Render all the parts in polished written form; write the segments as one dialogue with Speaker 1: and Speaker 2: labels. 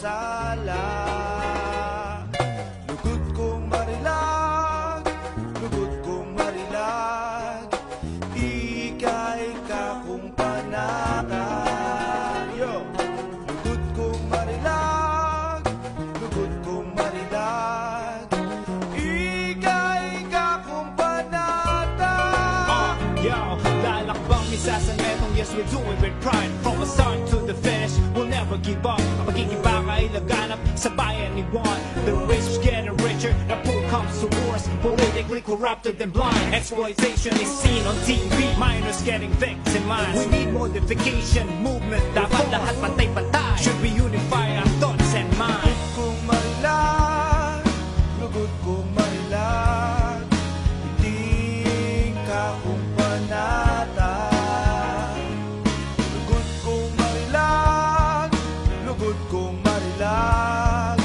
Speaker 1: sala. Lugod kong marilag, lugod kong marilag, ika'y kakong panata. Yo! Lugod kong marilag, lugod kong marilag, ika'y kakong panata.
Speaker 2: Yo, lalakbang misa sa metong, yes we do it with pride. From the start to the finish, we'll never give up. Pagkikibaka ay laganap sa bayan ni Juan. The rich is getting richer, the poor comes to worse. Politically corrupted and blind. Exploitation is seen on TV, minors getting victimized. We need modification, movement, dapat lahat pantay-pantay. Should be unify our thoughts and minds.
Speaker 1: Kung marilag, lugod kong marilag, iting kakong panata. Lugod kong marilag, lugod kong marilag,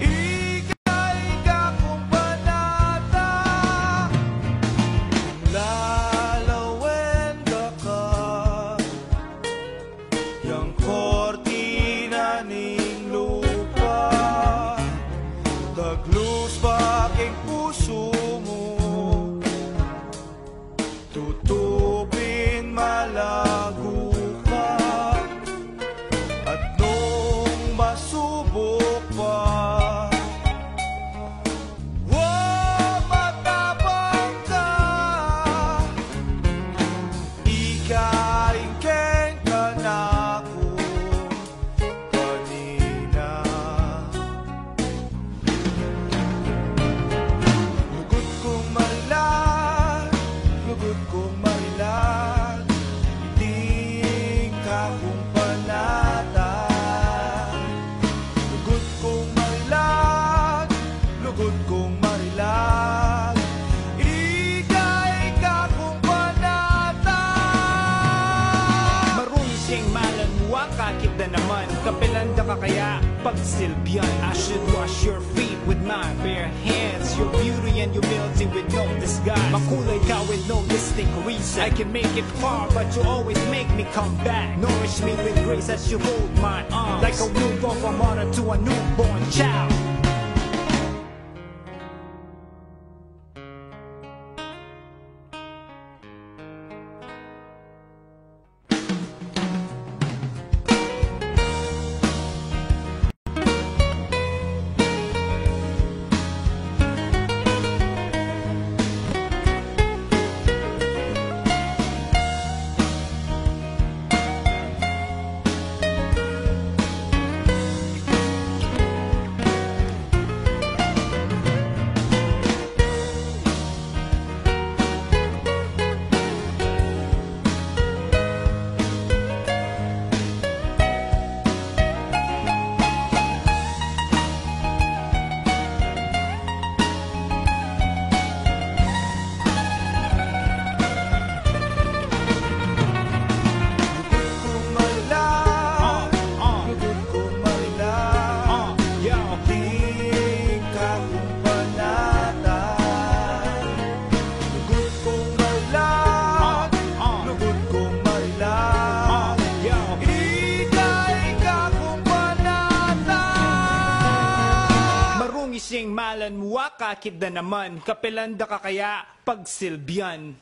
Speaker 1: ika'y kakong panata. Lalawenda ka, yang kortina ning lupa, taglus pa aking puso mo, tutupin malago ka, at nung masubok pa, matapang ka, ikaingkeng ka na ako kanina. Lugod kong marilag, lugod kong marilag, iting kakong panata. Lugod kong marilag, lugod kong marilag, ika'y kakong panata.
Speaker 2: Marunong siyang malanwa, kakit na naman. Kapilanda ka kaya pagsilbihan. I should wash your feet with my bare hands. Your beauty and humility with no disguise. Makulay ka with no distinct reason. I can make it far, but you always make me come back. Nourish me with grace as you hold my arms, like a newborn from mother to a newborn child. Siyang malanwa, kakit na naman. Kapilanda ka kaya pagsilbihan.